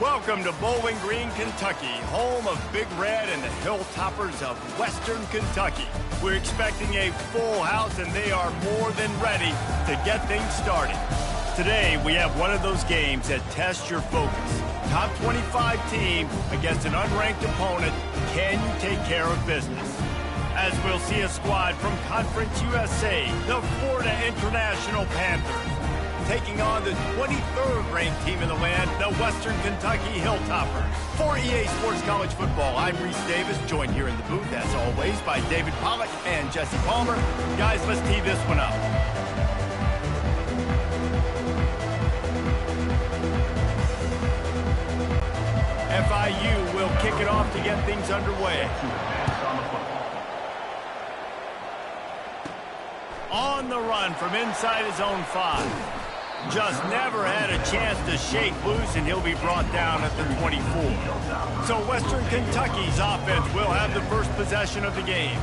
Welcome to Bowling Green, Kentucky, home of Big Red and the Hilltoppers of Western Kentucky. We're expecting a full house, and they are more than ready to get things started. Today, we have one of those games that tests your focus. Top 25 team against an unranked opponent. Can you take care of business? As we'll see a squad from Conference USA, the Florida International Panthers, taking on the 23rd ranked team in the land, the Western Kentucky Hilltoppers. For EA Sports College Football, I'm Reese Davis, joined here in the booth, as always, by David Pollack and Jesse Palmer. Guys, let's tee this one up. FIU will kick it off to get things underway. On the run from inside his own 5. Just never had a chance to shake loose, and he'll be brought down at the 24. So Western Kentucky's offense will have the first possession of the game.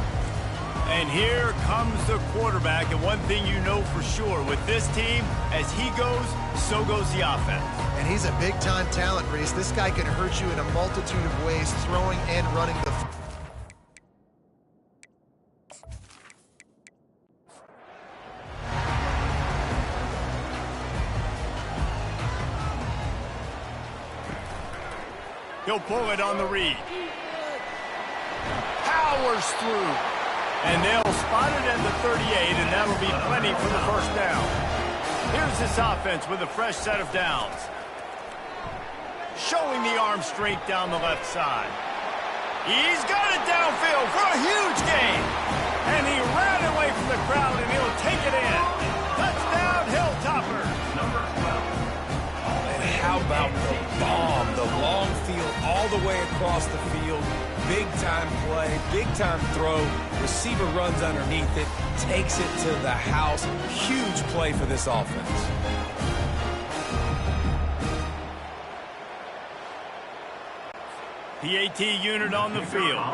And here comes the quarterback, and one thing you know for sure, with this team, as he goes, so goes the offense. And he's a big-time talent, Reese. This guy can hurt you in a multitude of ways, throwing and running the He'll pull it on the read. Powers through. And they'll spot it at the 38, and that'll be plenty for the first down. Here's this offense with a fresh set of downs. Showing the arm strength down the left side. He's got it downfield for a huge gain. And he ran away from the crowd, and he'll take it in. Touchdown, Hilltoppers. Number 12. How about the bomb, the long field all the way across the field, big-time play, big-time throw, receiver runs underneath it, takes it to the house, huge play for this offense. PAT unit on the field.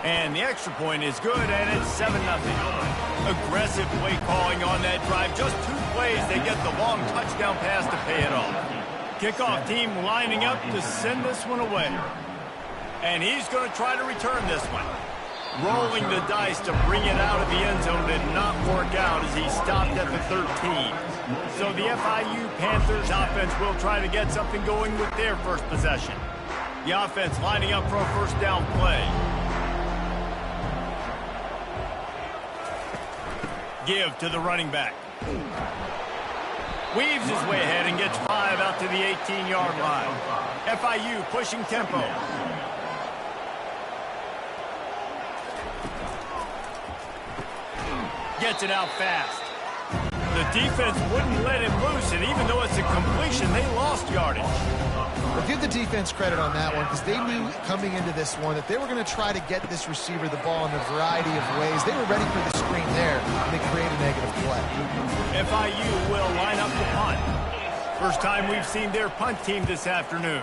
And the extra point is good, and it's 7-0. Aggressive play calling on that drive. Just 2 plays, they get the long touchdown pass to pay it off. Kickoff team lining up to send this one away. And he's going to try to return this one. Rolling the dice to bring it out of the end zone did not work out as he stopped at the 13. So the FIU Panthers offense will try to get something going with their first possession. The offense lining up for a first down play. Give to the running back. Weaves his way ahead and gets 5 out to the 18-yard line. FIU pushing tempo. Gets it out fast. The defense wouldn't let him loose, and even though it's a completion, they lost yardage. Well, give the defense credit on that one, because they knew coming into this one that they were going to try to get this receiver the ball in a variety of ways. They were ready for the screen there, and they created a negative play. FIU will line up the punt. First time we've seen their punt team this afternoon.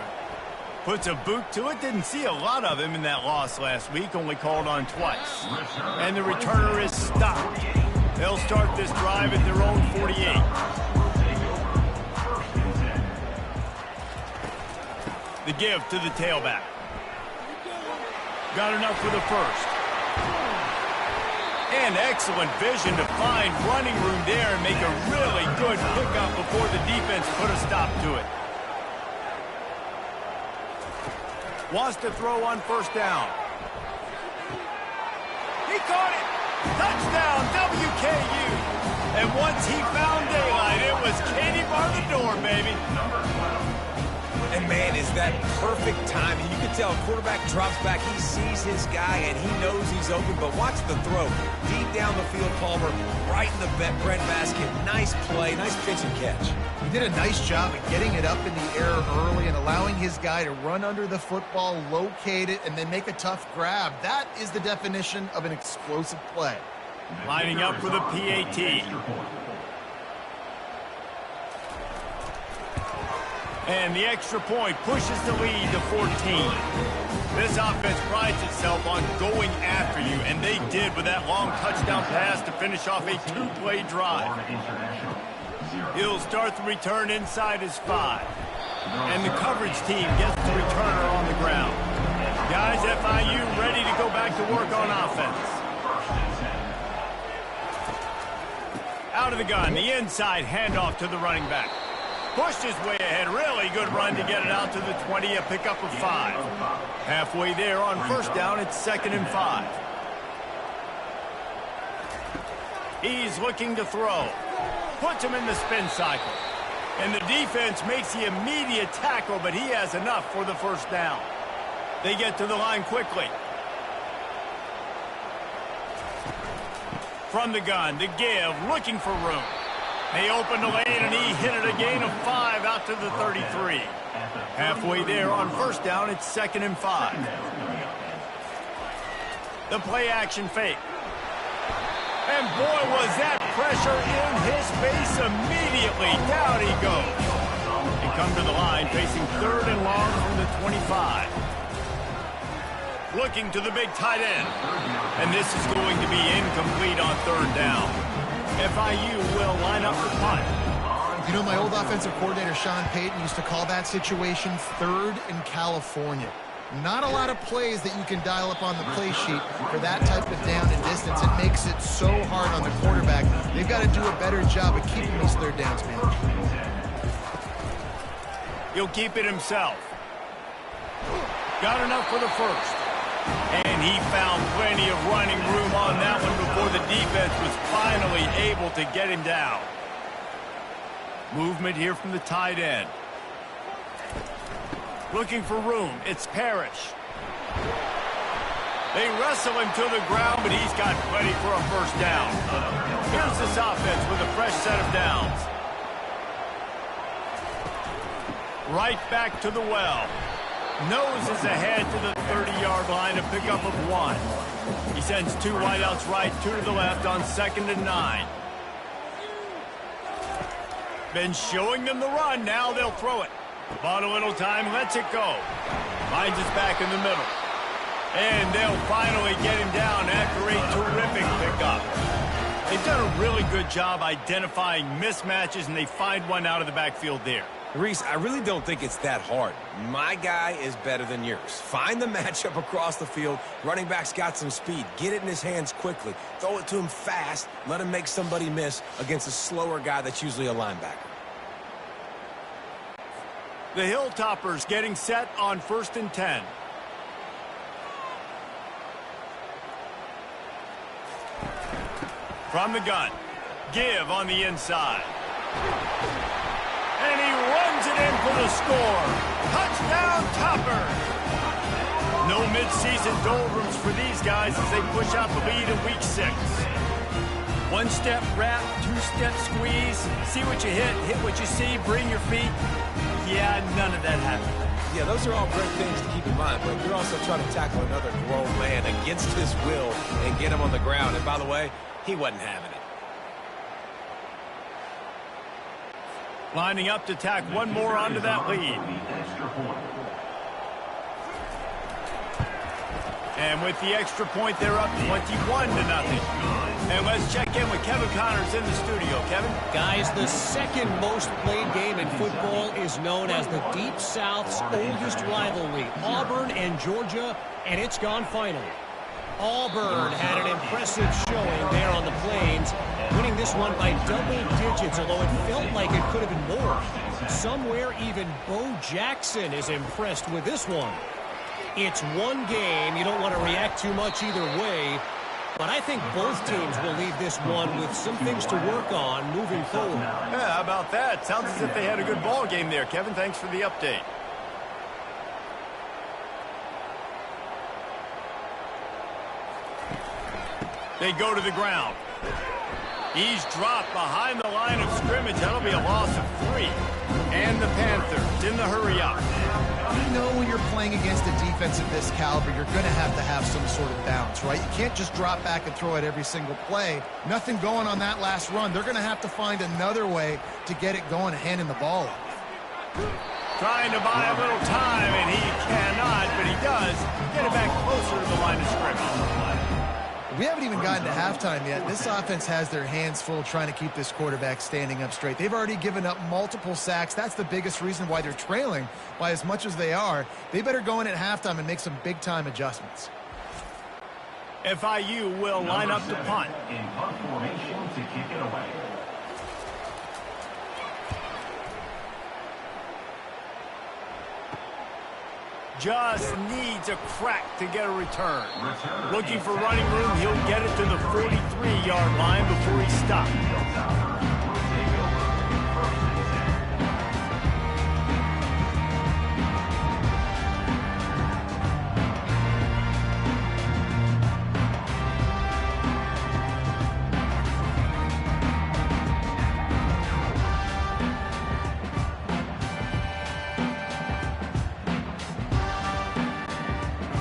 Puts a boot to it. Didn't see a lot of him in that loss last week, only called on twice. And the returner is stopped. They'll start this drive at their own 48. The give to the tailback. Got enough for the first. And excellent vision to find running room there and make a really good pickup before the defense put a stop to it. Wants to throw on first down. He caught it. Touchdown, WKU. And once he found daylight, it was Katie bar the door, baby. And, man, is that perfect timing. You can tell quarterback drops back. He sees his guy, and he knows he's open. But watch the throw. Deep down the field, Palmer, right in the breadbasket. Nice play, nice pitch and catch. He did a nice job of getting it up in the air early and allowing his guy to run under the football, locate it, and then make a tough grab. That is the definition of an explosive play. Lining up for the PAT. And the extra point pushes the lead to 14. This offense prides itself on going after you, and they did with that long touchdown pass to finish off a 2-play drive. He'll start the return inside his 5. And the coverage team gets the returner on the ground. Guys, FIU ready to go back to work on offense. Out of the gun, the inside handoff to the running back. Pushed his way ahead. Really good run to get it out to the 20, a pickup of 5. Halfway there on first down, it's 2nd and 5. He's looking to throw. Puts him in the spin cycle. And the defense makes the immediate tackle, but he has enough for the first down. They get to the line quickly. From the gun, to give, looking for room. They open the lane, and he hit it a gain of 5 out to the 33. Halfway there on first down, it's 2nd and 5. The play-action fake. And boy, was that pressure in his face immediately. Down he goes. They come to the line, facing 3rd and long from the 25. Looking to the big tight end. And this is going to be incomplete on 3rd down. FIU will line up the punt. You know, my old offensive coordinator, Sean Payton, used to call that situation 3rd in California. Not a lot of plays that you can dial up on the play sheet for that type of down and distance. It makes it so hard on the quarterback. They've got to do a better job of keeping these 3rd downs, man. He'll keep it himself. Got enough for the first. And he found plenty of running room on that one before the defense was finally able to get him down. Movement here from the tight end. Looking for room. It's Parrish. They wrestle him to the ground, but he's got plenty for a first down. Here's this offense with a fresh set of downs. Right back to the well. Noses ahead to the 30-yard line, a pickup of 1. He sends 2 wideouts right, 2 to the left on 2nd and 9. Been showing them the run. Now they'll throw it. Bought a little time, lets it go. Finds us back in the middle. And they'll finally get him down after a terrific pickup. They've done a really good job identifying mismatches, and they find one out of the backfield there. Reese, I really don't think it's that hard. My guy is better than yours. Find the matchup across the field. Running back's got some speed. Get it in his hands quickly. Throw it to him fast. Let him make somebody miss against a slower guy that's usually a linebacker. The Hilltoppers getting set on 1st and 10. From the gun. Give on the inside. And he runs it in for the score. Touchdown, Toppers! No midseason doldrums for these guys as they push out the lead in week 6. 1-step wrap, 2-step squeeze. See what you hit what you see, bring your feet. Yeah, none of that happened. Yeah, those are all great things to keep in mind, but you're also trying to tackle another grown man against his will and get him on the ground. And by the way, he wasn't having it. Lining up to tack one more onto that lead. And with the extra point, they're up 21-0. And let's check in with Kevin Connors in the studio. Kevin? Guys, the second most played game in football is known as the Deep South's oldest rivalry, Auburn and Georgia, and it's gone finally. Auburn had an impressive showing there on the Plains, winning this one by double digits, although it felt like it could have been more. Somewhere even Bo Jackson is impressed with this one. It's one game. You don't want to react too much either way, but I think both teams will leave this one with some things to work on moving forward. Yeah, how about that? Sounds as if they had a good ball game there, Kevin. Thanks for the update. They go to the ground. He's dropped behind the line of scrimmage. That'll be a loss of 3. And the Panthers in the hurry up. You know when you're playing against a defense of this caliber, you're going to have some sort of bounce, right? You can't just drop back and throw it every single play. Nothing going on that last run. They're going to have to find another way to get it going, handing the ball off. Trying to buy a little time, and he cannot, but he does get it back closer to the line of scrimmage. We haven't even even gotten to halftime yet. This offense has their hands full trying to keep this quarterback standing up straight. They've already given up multiple sacks. That's the biggest reason why they're trailing by as much as they are. They better go in at halftime and make some big-time adjustments. FIU will line up to punt. In punt formation to kick it away. Just needs a crack to get a return. Looking for running room, he'll get it to the 43-yard line before he stops.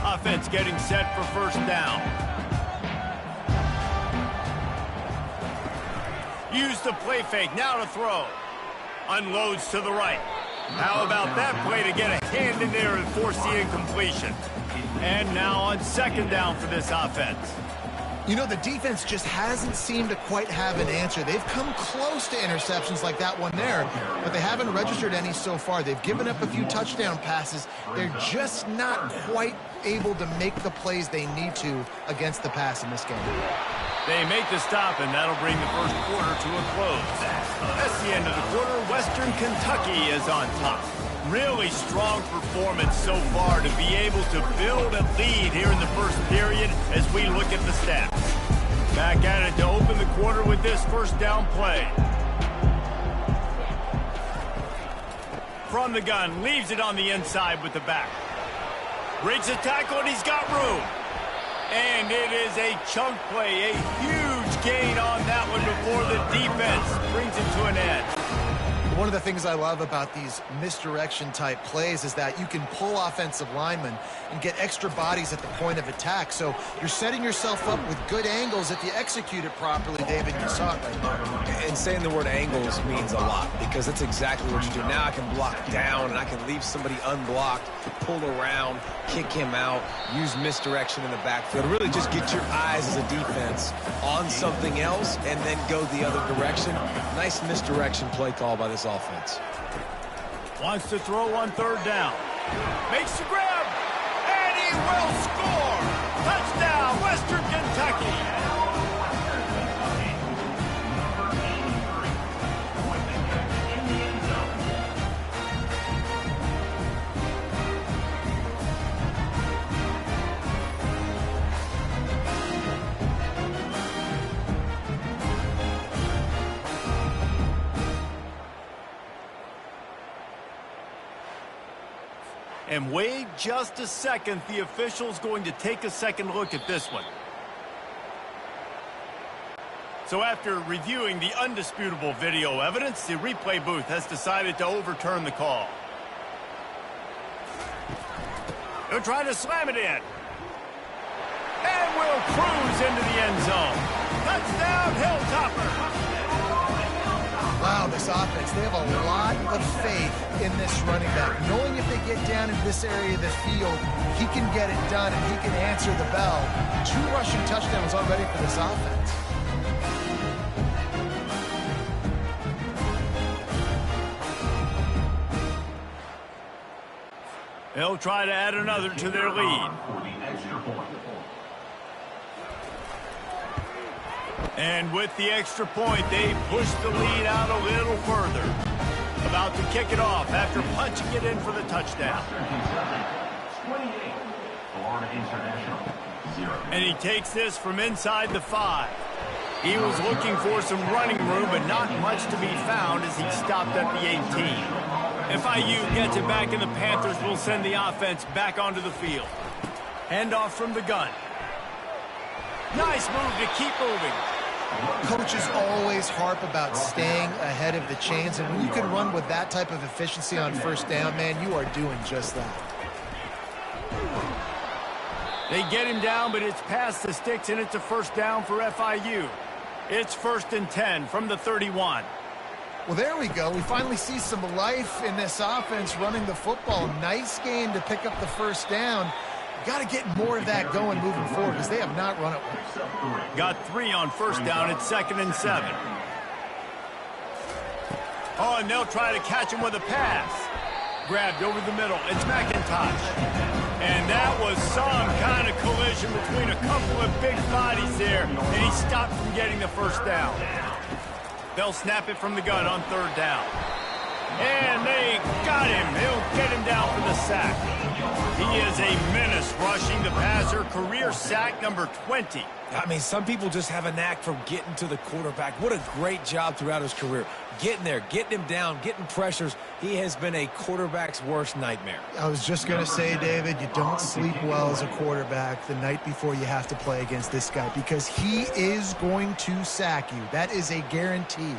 Offense getting set for first down. Use the play fake, now to throw. Unloads to the right. How about that play to get a hand in there and force the incompletion? And now on second down for this offense. You know, the defense just hasn't seemed to quite have an answer. They've come close to interceptions like that one there, but they haven't registered any so far. They've given up a few touchdown passes. They're just not quite able to make the plays they need to against the pass in this game. They make the stop, and that'll bring the first quarter to a close. That's the end of the quarter. Western Kentucky is on top. Really strong performance so far to be able to build a lead here in the first period as we look at the stats. Back at it to open the quarter with this first down play. From the gun, leaves it on the inside with the back. Breaks a tackle, and he's got room. And it is a chunk play, a huge gain on that one before the defense brings it to an end. One of the things I love about these misdirection-type plays is that you can pull offensive linemen and get extra bodies at the point of attack. So you're setting yourself up with good angles if you execute it properly, David. You saw it right there. And saying the word angles means a lot because that's exactly what you do. Now I can block down and I can leave somebody unblocked, pull around, kick him out, use misdirection in the backfield. Really just get your eyes as a defense on something else and then go the other direction. Nice misdirection play call by this offense. Wants to throw on third down. Makes the grab. And he will score. Touchdown, Western Kentucky. And wait just a second. The official's going to take a second look at this one. So after reviewing the undisputable video evidence, the replay booth has decided to overturn the call. They're trying to slam it in. And will cruise into the end zone. Touchdown, Hilltopper. Wow, this offense, they have a lot of faith in this running back. Knowing if they get down into this area of the field, he can get it done and he can answer the bell. 2 rushing touchdowns already for this offense. They'll try to add another to their lead. And with the extra point, they push the lead out a little further. About to kick it off after punching it in for the touchdown. And he takes this from inside the 5. He was looking for some running room, but not much to be found as he stopped at the 18. FIU gets it back, and the Panthers will send the offense back onto the field. Handoff from the gun. Nice move to keep moving. Coaches always harp about staying ahead of the chains, and when you can run with that type of efficiency on first down, man, you are doing just that. They get him down, but it's past the sticks, and it's a first down for FIU. It's 1st and 10 from the 31. Well, there we go. We finally see some life in this offense running the football. Nice game to pick up the first down. Got to get more of that going moving forward because they have not run it well. Got 3 on first down. It's 2nd and 7. Oh, and they'll try to catch him with a pass. Grabbed over the middle. It's McIntosh. And that was some kind of collision between a couple of big bodies there, and he stopped from getting the first down. They'll snap it from the gun on 3rd down. And they got him. He'll get him down for the sack. He is a menace rushing the passer. Career sack number 20. I mean, some people just have a knack for getting to the quarterback. What a great job throughout his career. Getting there, getting him down, getting pressures. He has been a quarterback's worst nightmare. I was just going to say, David, you don't sleep well as a quarterback the night before you have to play against this guy because he is going to sack you. That is a guarantee.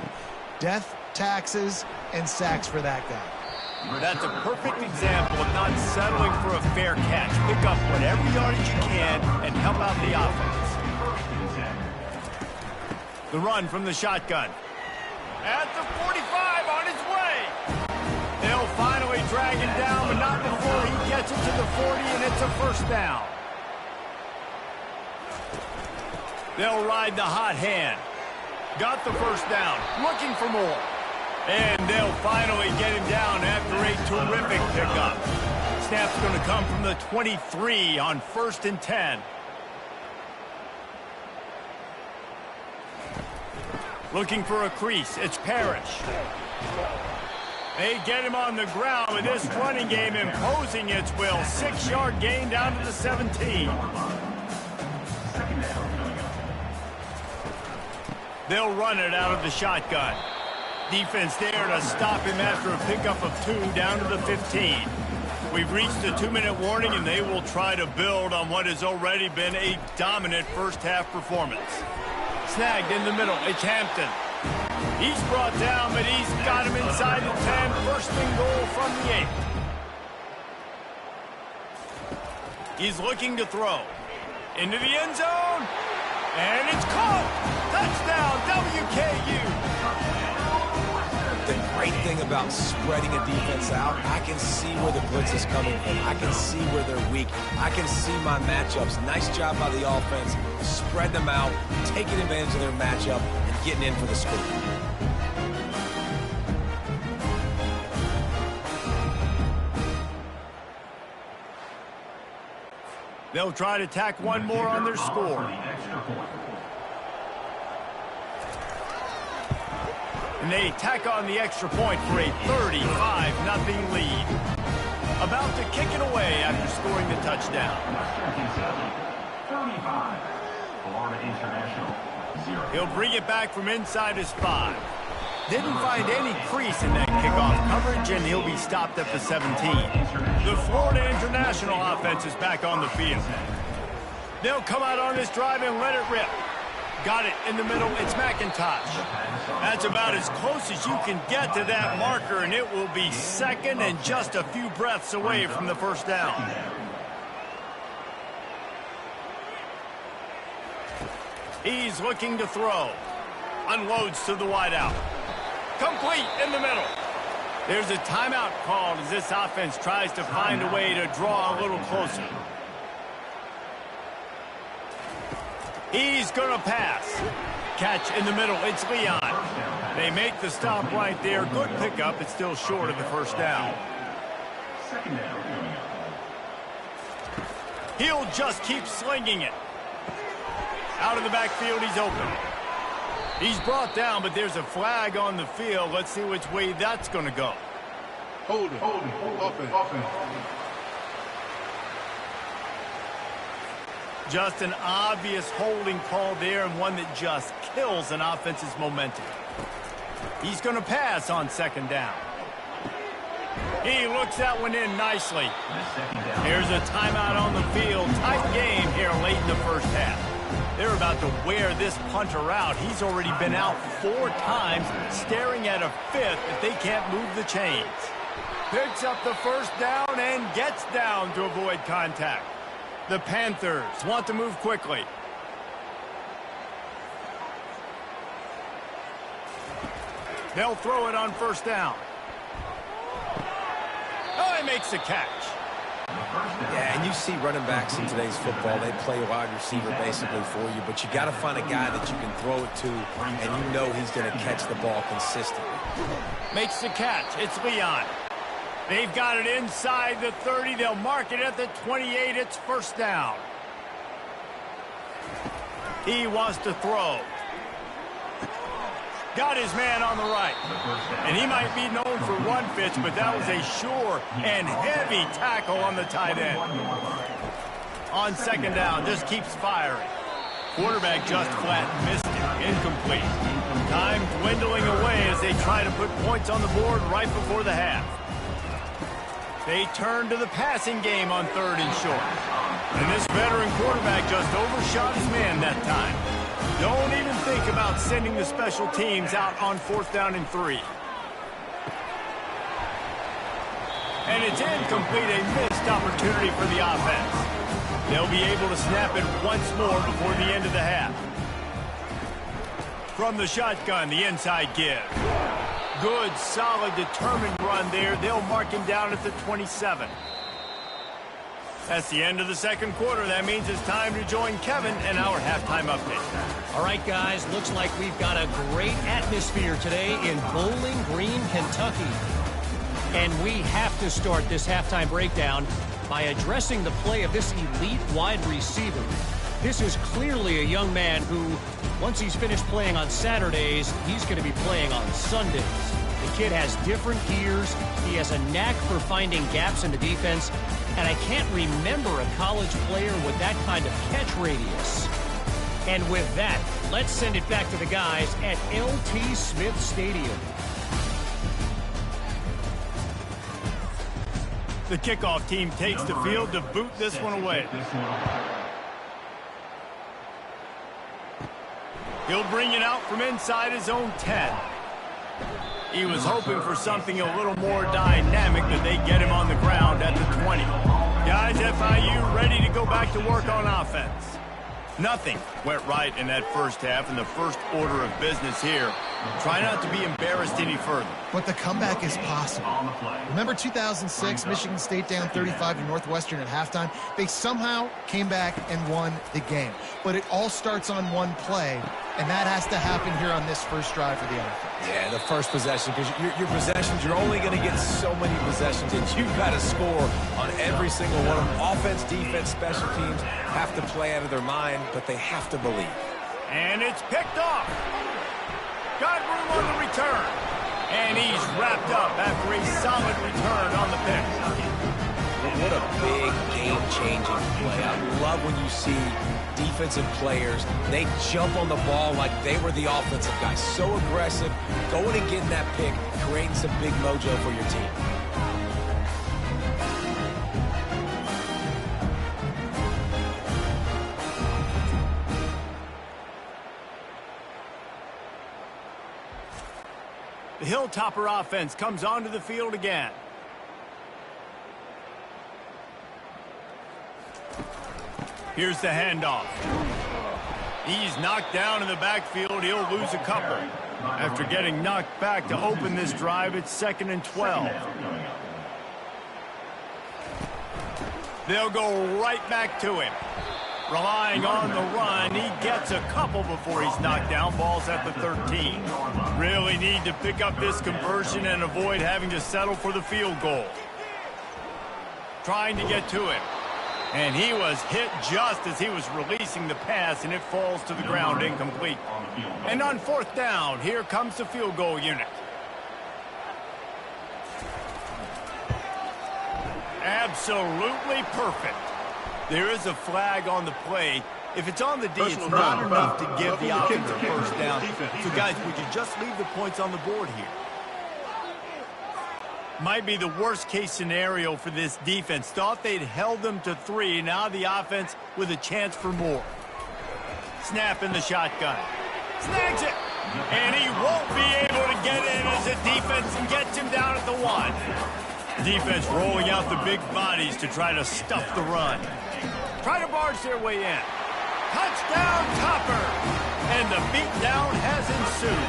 Death, taxes, and sacks for that guy. That's a perfect example of not settling for a fair catch. Pick up whatever yardage you can and help out the offense. The run from the shotgun. At the 45 on his way. They'll finally drag him down, but not before he gets it to the 40, and it's a first down. They'll ride the hot hand. Got the first down. Looking for more. And they'll finally get him down after a terrific pickup. Snap's going to come from the 23 on 1st and 10. Looking for a crease. It's Parrish. They get him on the ground with this running game imposing its will. 6-yard gain down to the 17. They'll run it out of the shotgun. Defense there to stop him after a pickup of 2 down to the 15. We've reached the 2-minute warning, and they will try to build on what has already been a dominant first-half performance. Snagged in the middle. It's Hampton. He's brought down, but he's got him inside the 10. First and goal from the 8. He's looking to throw. Into the end zone. And it's caught. Touchdown, WKU. The great thing about spreading a defense out, I can see where the blitz is coming from. I can see where they're weak. I can see my matchups. Nice job by the offense. Spread them out, taking advantage of their matchup, and getting in for the score. They'll try to tack one more on their score. And they tack on the extra point for a 35-0 lead. About to kick it away after scoring the touchdown. 35. Florida International, 0. He'll bring it back from inside his 5. Didn't find any crease in that kickoff coverage, and he'll be stopped at the 17. The Florida International offense is back on the field. They'll come out on this drive and let it rip. Got it in the middle. It's McIntosh. That's about as close as you can get to that marker, and it will be 2nd and just a few breaths away from the first down. He's looking to throw. Unloads to the wideout. Complete in the middle. There's a timeout called as this offense tries to find a way to draw a little closer. He's going to pass. Catch in the middle. It's Leon. They make the stop right there. Good pickup. It's still short of the first down. He'll just keep slinging it. Out of the backfield, he's open. He's brought down, but there's a flag on the field. Let's see which way that's going to go. Hold it. Offense. Just an obvious holding call there, and one that just kills an offense's momentum. He's going to pass on 2nd down. He looks that one in nicely. Here's a timeout on the field. Tight game here late in the first half. They're about to wear this punter out. He's already been out 4 times, staring at a 5th if they can't move the chains. Picks up the first down and gets down to avoid contact. The Panthers want to move quickly. They'll throw it on 1st down. Oh, he makes the catch. Yeah, and you see running backs in today's football, they play wide receiver basically for you, but you got to find a guy that you can throw it to, and you know he's going to catch the ball consistently. Makes the catch. It's Leon. They've got it inside the 30. They'll mark it at the 28. It's first down. He wants to throw. Got his man on the right. And he might be known for one pitch, but that was a sure and heavy tackle on the tight end. On second down, just keeps firing. Quarterback just flat missed it. Incomplete. Time dwindling away as they try to put points on the board right before the half. They turn to the passing game on third and short. And this veteran quarterback just overshot his man that time. Don't even think about sending the special teams out on fourth down and 3. And it's incomplete, a missed opportunity for the offense. They'll be able to snap it once more before the end of the half. From the shotgun, the inside give. Good, solid, determined run there. They'll mark him down at the 27. That's the end of the second quarter. That means it's time to join Kevin and our halftime update. All right, guys, looks like we've got a great atmosphere today in Bowling Green, Kentucky. And we have to start this halftime breakdown by addressing the play of this elite wide receiver. This is clearly a young man who, once he's finished playing on Saturdays, he's going to be playing on Sundays. The kid has different gears. He has a knack for finding gaps in the defense. And I can't remember a college player with that kind of catch radius. And with that, let's send it back to the guys at LT Smith Stadium. The kickoff team takes the field to boot this one away. He'll bring it out from inside his own 10. He was hoping for something a little more dynamic, but they get him on the ground at the 20. Guys, FIU ready to go back to work on offense. Nothing went right in that first half, and the first order of business here. Try not to be embarrassed any further. But the comeback is possible. Remember 2006, Michigan State down 35 to Northwestern at halftime? They somehow came back and won the game. But it all starts on one play, and that has to happen here on this first drive for the offense. Yeah, the first possession, because your possessions, you're only going to get so many possessions, and you've got to score on every single one of them. Offense, defense, special teams have to play out of their mind, but they have to believe. And it's picked off. Got room on the return. And he's wrapped up after a solid return on the pick. What a big game-changing play. I love when you see defensive players, they jump on the ball like they were the offensive guys. So aggressive, going and getting that pick, creating some big mojo for your team. The Hilltopper offense comes onto the field again. Here's the handoff. He's knocked down in the backfield. He'll lose a couple. After getting knocked back to open this drive, it's 2nd and 12. They'll go right back to him. Relying on the run, he gets a couple before he's knocked down. Ball's at the 13. Really need to pick up this conversion and avoid having to settle for the field goal. Trying to get to him. And he was hit just as he was releasing the pass, and it falls to the ground incomplete. And on 4th down, here comes the field goal unit. Absolutely perfect. There is a flag on the play. If it's on the D, it's not enough to give the offense a first down. So, guys, would you just leave the points on the board here? Might be the worst-case scenario for this defense. Thought they'd held them to 3. Now the offense with a chance for more. Snap in the shotgun. Snags it. And he won't be able to get in as the defense gets him down at the 1. Defense rolling out the big bodies to try to stuff the run. Try to barge their way in. Touchdown, Topper! And the beatdown has ensued.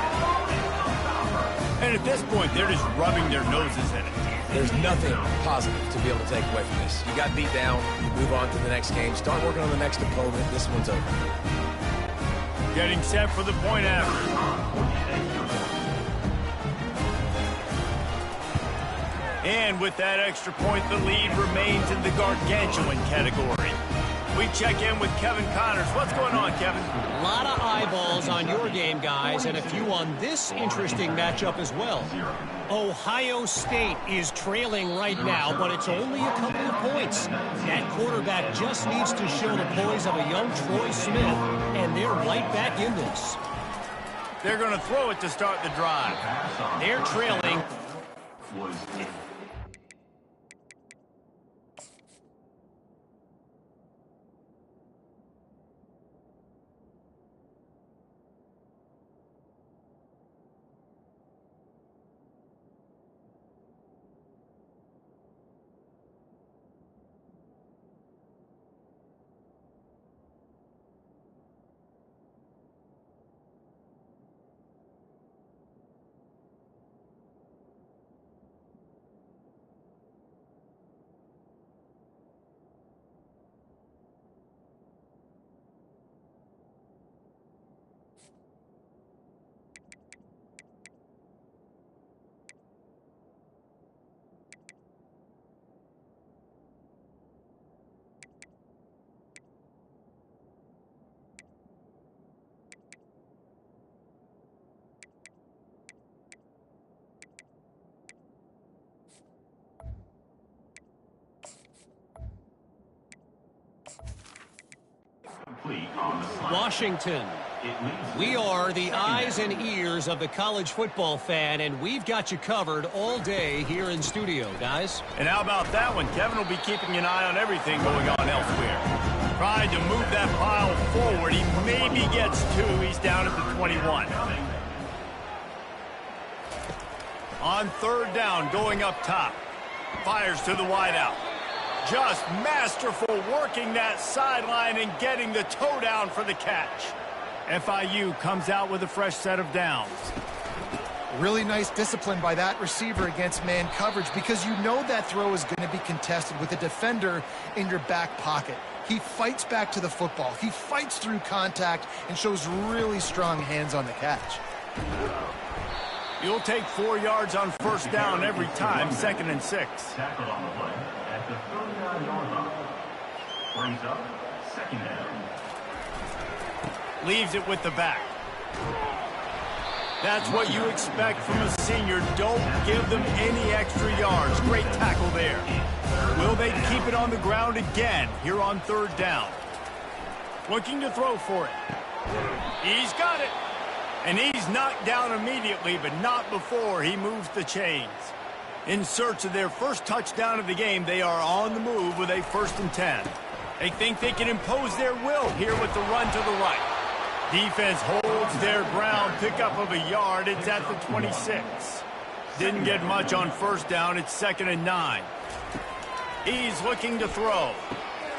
And at this point, they're just rubbing their noses in it. There's nothing positive to be able to take away from this. You got beat down, you move on to the next game, start working on the next opponent. This one's over. Getting set for the point after. And with that extra point, the lead remains in the gargantuan category. We check in with Kevin Connors. What's going on, Kevin? A lot of eyeballs on your game, guys, and a few on this interesting matchup as well. Ohio State is trailing right now, but it's only a couple of points. That quarterback just needs to show the poise of a young Troy Smith, and they're right back in this. They're going to throw it to start the drive. They're trailing. Washington. We are the eyes and ears of the college football fan, and we've got you covered all day here in studio, guys. And how about that one? Kevin will be keeping an eye on everything going on elsewhere. Tried to move that pile forward. He maybe gets two. He's down at the 21. On third down, going up top. Fires to the wideout. Just masterful working that sideline and getting the toe down for the catch. FIU comes out with a fresh set of downs. Really nice discipline by that receiver against man coverage, because you know that throw is going to be contested with a defender in your back pocket. He fights back to the football. He fights through contact and shows really strong hands on the catch. You'll take 4 yards on first down every time, 2nd and 6. Tackled on the play at the 39-yard line. Brings up 2nd down. Leaves it with the back. That's what you expect from a senior. Don't give them any extra yards. Great tackle there. Will they keep it on the ground again here on third down? Looking to throw for it. He's got it. And he's knocked down immediately, but not before he moves the chains. In search of their first touchdown of the game, they are on the move with a 1st and 10. They think they can impose their will here with the run to the right. Defense holds their ground, pickup of a yard. It's at the 26. Didn't get much on first down. It's 2nd and 9. He's looking to throw.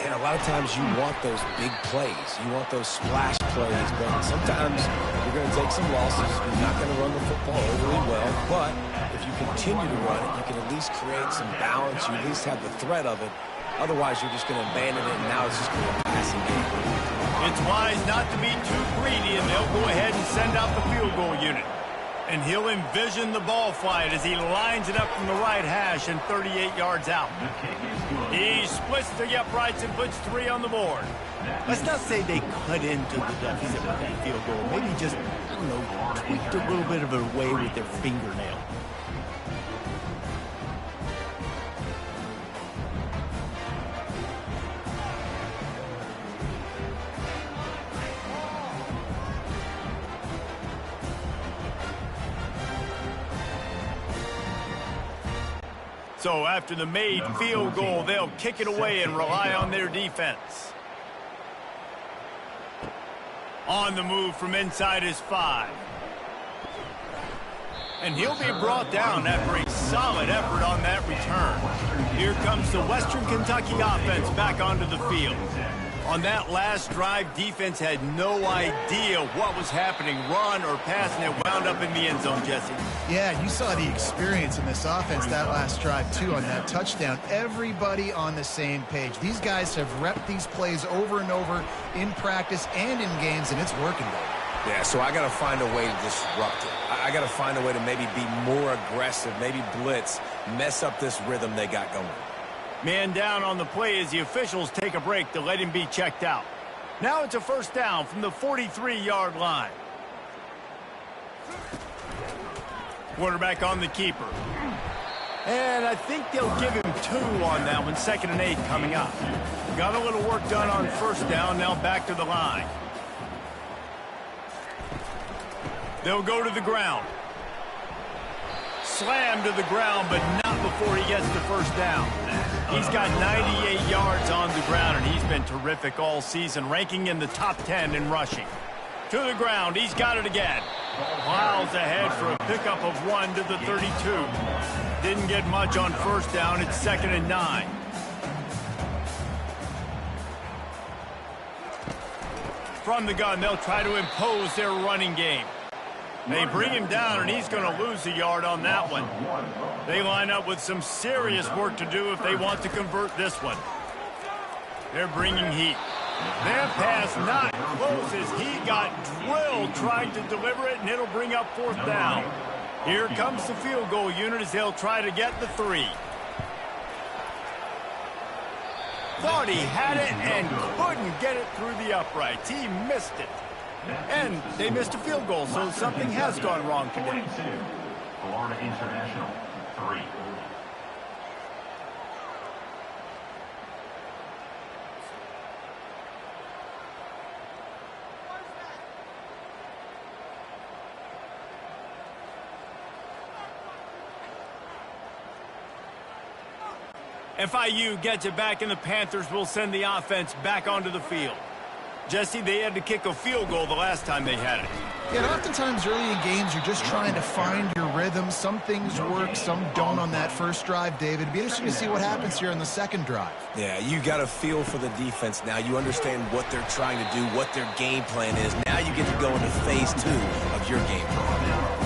And a lot of times you want those big plays. You want those splash plays. But sometimes you're going to take some losses. You're not going to run the football overly well. But if you continue to run it, you can at least create some balance. You at least have the threat of it. Otherwise, you're just going to abandon it, and now it's just going to be a passing game. It's wise not to be too greedy, and they'll go ahead and send out the field goal unit. And he'll envision the ball flight as he lines it up from the right hash and 38 yards out. He splits the uprights and puts 3 on the board. Let's not say they cut into the deficit with that field goal. Maybe just, I don't know, tweaked a little bit of a way with their fingernail. So after the made field goal, they'll kick it away and rely on their defense. On the move from inside his 5. And he'll be brought down after a solid effort on that return. Here comes the Western Kentucky offense back onto the field. On that last drive, defense had no idea what was happening, run or pass, and it wound up in the end zone, Jesse. Yeah, you saw the experience in this offense that last drive, too, on that touchdown. Everybody on the same page. These guys have repped these plays over and over in practice and in games, and it's working, though. Yeah, so I got to find a way to disrupt it. I got to find a way to maybe be more aggressive, maybe blitz, mess up this rhythm they got going. Man down on the play as the officials take a break to let him be checked out. Now it's a first down from the 43-yard line. Quarterback on the keeper. And I think they'll give him 2 on that one. 2nd and 8 coming up. Got a little work done on first down. Now back to the line. They'll go to the ground. Slam to the ground, but not before he gets the first down. He's got 98 yards on the ground, and he's been terrific all season, ranking in the top 10 in rushing. To the ground, he's got it again. Miles ahead for a pickup of 1 to the 32. Didn't get much on first down. It's 2nd and 9. From the gun, they'll try to impose their running game. They bring him down, and he's going to lose a yard on that one. They line up with some serious work to do if they want to convert this one. They're bringing heat. That pass not close as he got drilled trying to deliver it, and it'll bring up 4th down. Here comes the field goal unit as they'll try to get the 3. Thought he had it and couldn't get it through the uprights. He missed it. And they missed a field goal, so something has gone wrong today. Florida International, 3. FIU gets it back, and the Panthers will send the offense back onto the field. Jesse, they had to kick a field goal the last time they had it. Yeah, and oftentimes early in games, you're just trying to find your rhythm. Some things work, some don't on that first drive, David. It'd be interesting to see what happens here on the second drive. Yeah, you got a feel for the defense now. You understand what they're trying to do, what their game plan is. Now you get to go into phase 2 of your game plan.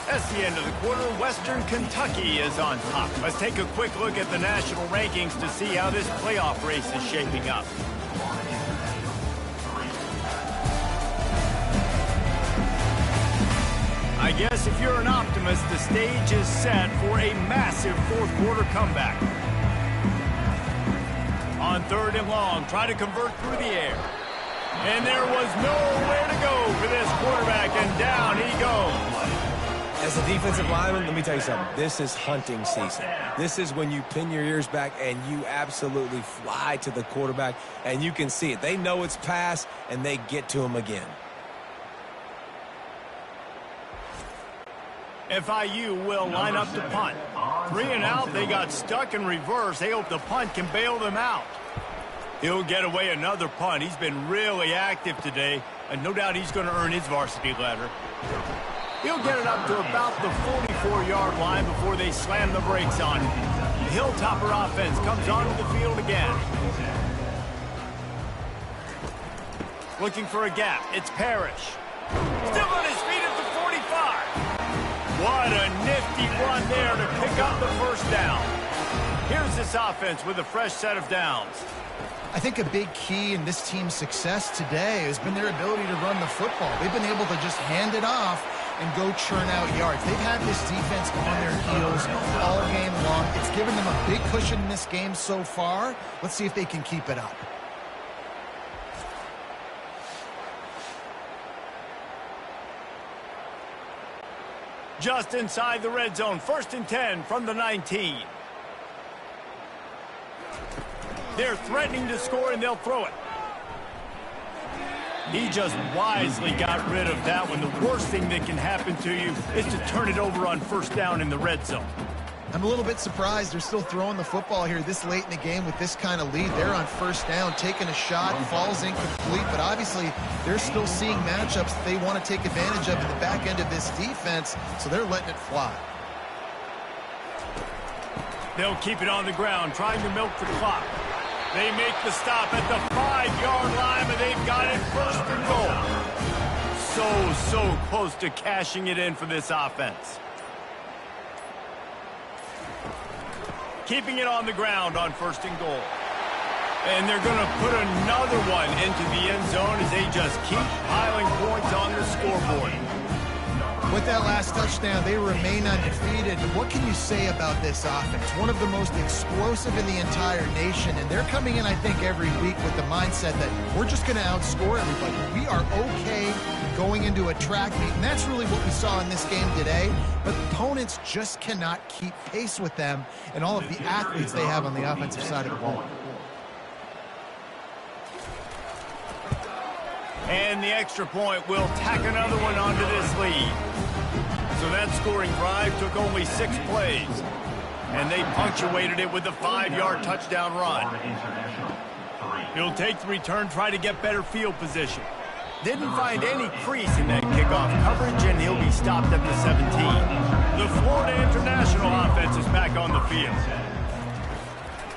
That's the end of the quarter. Western Kentucky is on top. Let's take a quick look at the national rankings to see how this playoff race is shaping up. I guess if you're an optimist, the stage is set for a massive fourth quarter comeback. On 3rd and long, try to convert through the air. And there was nowhere to go for this quarterback, and down he goes. As a defensive lineman, let me tell you something. This is hunting season. This is when you pin your ears back and you absolutely fly to the quarterback, and you can see it. They know it's pass, and they get to him again. FIU will line up to punt. 3 and out, they got stuck in reverse. They hope the punt can bail them out. He'll get away another punt. He's been really active today, and no doubt he's going to earn his varsity letter. He'll get it up to about the 44-yard line before they slam the brakes on him. The Hilltopper offense comes onto the field again. Looking for a gap. It's Parrish. Still on his feet at the 45. What a nifty run there to pick up the first down. Here's this offense with a fresh set of downs. I think a big key in this team's success today has been their ability to run the football. They've been able to just hand it off and go churn out yards. They've had this defense on their heels all game long. It's given them a big cushion in this game so far. Let's see if they can keep it up. Just inside the red zone, 1st and 10 from the 19. They're threatening to score, and they'll throw it. He just wisely got rid of that one. The worst thing that can happen to you is to turn it over on first down in the red zone. I'm a little bit surprised they're still throwing the football here this late in the game with this kind of lead. They're on first down, taking a shot, falls incomplete, but obviously they're still seeing matchups that they want to take advantage of in the back end of this defense, so they're letting it fly. They'll keep it on the ground, trying to milk the clock. They make the stop at the 5-yard line, but they've got it first and goal. So close to cashing it in for this offense. Keeping it on the ground on first and goal. And they're going to put another one into the end zone as they just keep piling points on the scoreboard. With that last touchdown, they remain undefeated. What can you say about this offense? One of the most explosive in the entire nation, and they're coming in, I think, every week with the mindset that we're just going to outscore everybody. We are okay going into a track meet, and that's really what we saw in this game today. But opponents just cannot keep pace with them and all of the athletes they have on the offensive side of the ball. And the extra point will tack another one onto this lead. So that scoring drive took only 6 plays. And they punctuated it with a 5-yard touchdown run. He'll take the return, try to get better field position. Didn't find any crease in that kickoff coverage, and he'll be stopped at the 17. The Florida International offense is back on the field.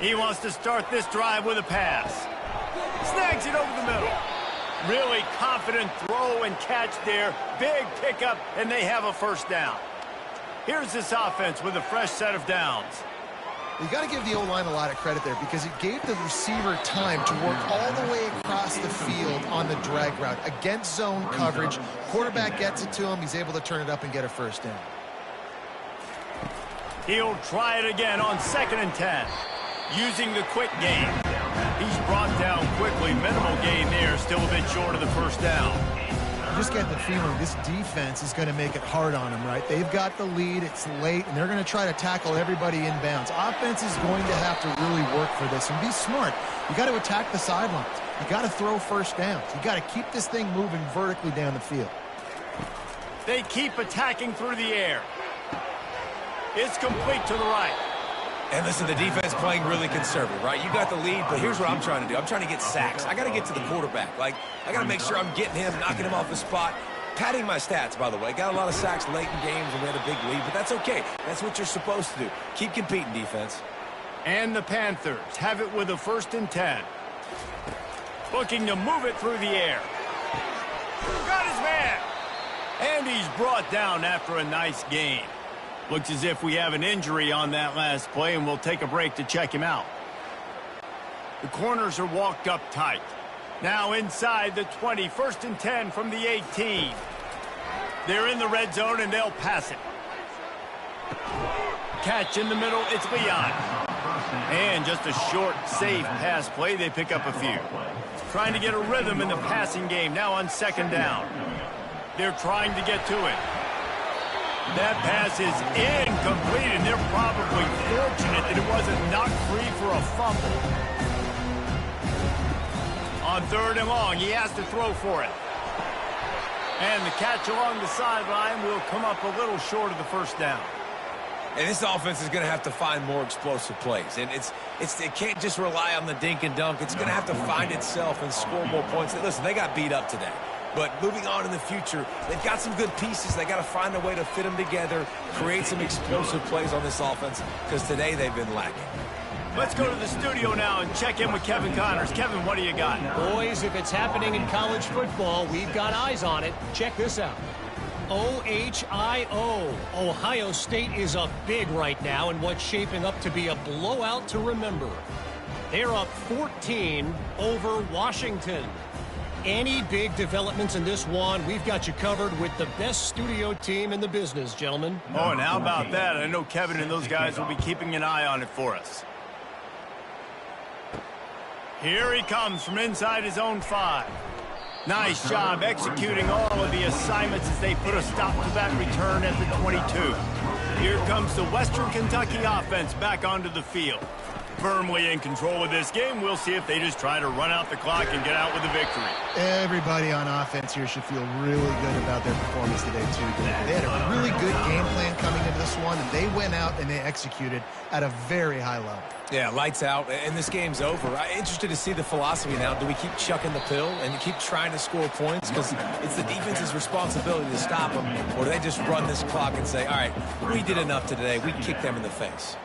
He wants to start this drive with a pass. Snags it over the middle. Really confident throw and catch there. Big pickup, and they have a first down. Here's this offense with a fresh set of downs. You got to give the O-line a lot of credit there because it gave the receiver time to work all the way across the field on the drag route. Against zone coverage, quarterback gets it to him. He's able to turn it up and get a first down. He'll try it again on 2nd and 10. Using the quick game. He's brought down quickly. Minimal gain there. Still a bit short of the first down. You just get the feeling this defense is going to make it hard on them, right? They've got the lead. It's late, and they're going to try to tackle everybody inbounds. Offense is going to have to really work for this and be smart. You got to attack the sidelines. You got to throw first downs. You got to keep this thing moving vertically down the field. They keep attacking through the air. It's complete to the right. And listen, the defense playing really conservative, right? You got the lead, but here's what I'm trying to do. I'm trying to get sacks. I got to get to the quarterback. Like, I got to make sure I'm getting him, knocking him off the spot. Padding my stats, by the way. Got a lot of sacks late in games when we had a big lead, but that's okay. That's what you're supposed to do. Keep competing, defense. And the Panthers have it with a 1st and 10. Looking to move it through the air. Got his man. And he's brought down after a nice gain. Looks as if we have an injury on that last play, and we'll take a break to check him out. The corners are walked up tight. Now inside the 20, 1st and 10 from the 18. They're in the red zone, and they'll pass it. Catch in the middle, it's Leon. And just a short, safe pass play. They pick up a few. Trying to get a rhythm in the passing game, now on 2nd down. They're trying to get to it. That pass is incomplete, and they're probably fortunate that it wasn't knocked free for a fumble. On 3rd and long, he has to throw for it. And the catch along the sideline will come up a little short of the first down. And this offense is going to have to find more explosive plays. And it can't just rely on the dink and dunk. It's going to have to find itself and score more points. Listen, they got beat up today. But moving on in the future, they've got some good pieces. They got to find a way to fit them together, create some explosive plays on this offense, because today they've been lacking. Let's go to the studio now and check in with Kevin Connors. Kevin, what do you got? Boys, if it's happening in college football, we've got eyes on it. Check this out. OHIO. Ohio State is up big right now in what's shaping up to be a blowout to remember. They're up 14 over Washington. Any big developments in this one, we've got you covered with the best studio team in the business, gentlemen. Oh, and how about that? I know Kevin and those guys will be keeping an eye on it for us. Here he comes from inside his own 5. Nice job executing all of the assignments as they put a stop to that return at the 22. Here comes the Western Kentucky offense back onto the field. Firmly in control of this game. We'll see if they just try to run out the clock and get out with a victory. Everybody on offense here should feel really good about their performance today, too. They had a really good game plan coming into this one, and they went out and they executed at a very high level. Yeah, lights out, and this game's over. I'm interested to see the philosophy now. Do we keep chucking the pill and keep trying to score points? Because it's the defense's responsibility to stop them. Or do they just run this clock and say, all right, we did enough today. We kicked them in the face.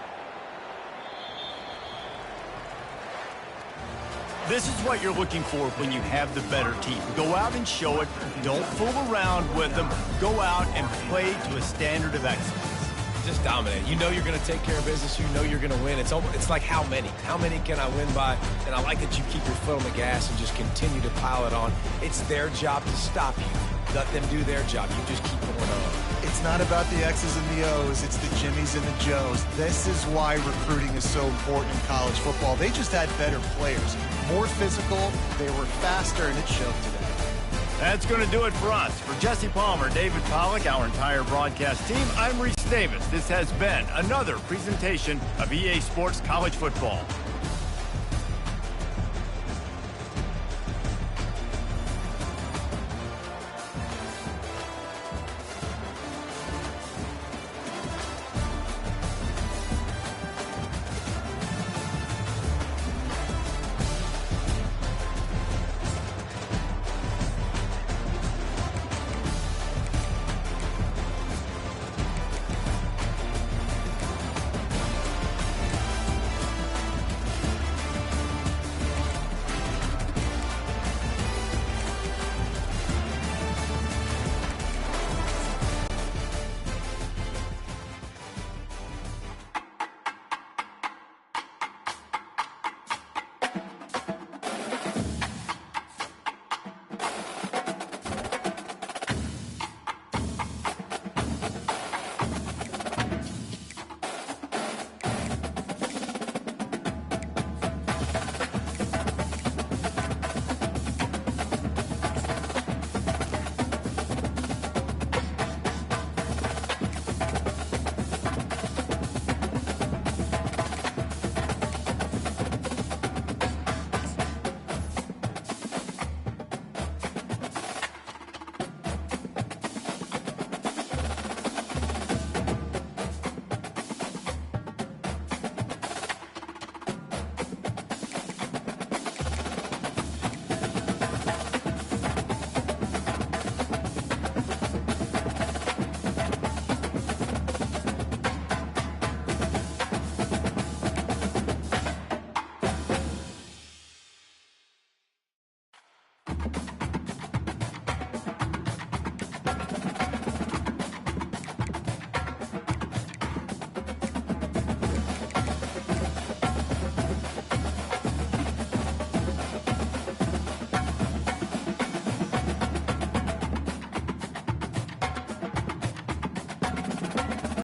This is what you're looking for when you have the better team. Go out and show it. Don't fool around with them. Go out and play to a standard of excellence. Just dominate. You know you're going to take care of business. You know you're going to win. It's like how many? How many can I win by? And I like that you keep your foot on the gas and just continue to pile it on. It's their job to stop you. Let them do their job. You just keep going on. It's not about the X's and the O's. It's the Jimmies and the Joes. This is why recruiting is so important in college football. They just had better players, more physical, they were faster, and it showed today. That's going to do it for us. For Jesse Palmer, David Pollack, our entire broadcast team, I'm Reese Davis. This has been another presentation of EA Sports College Football.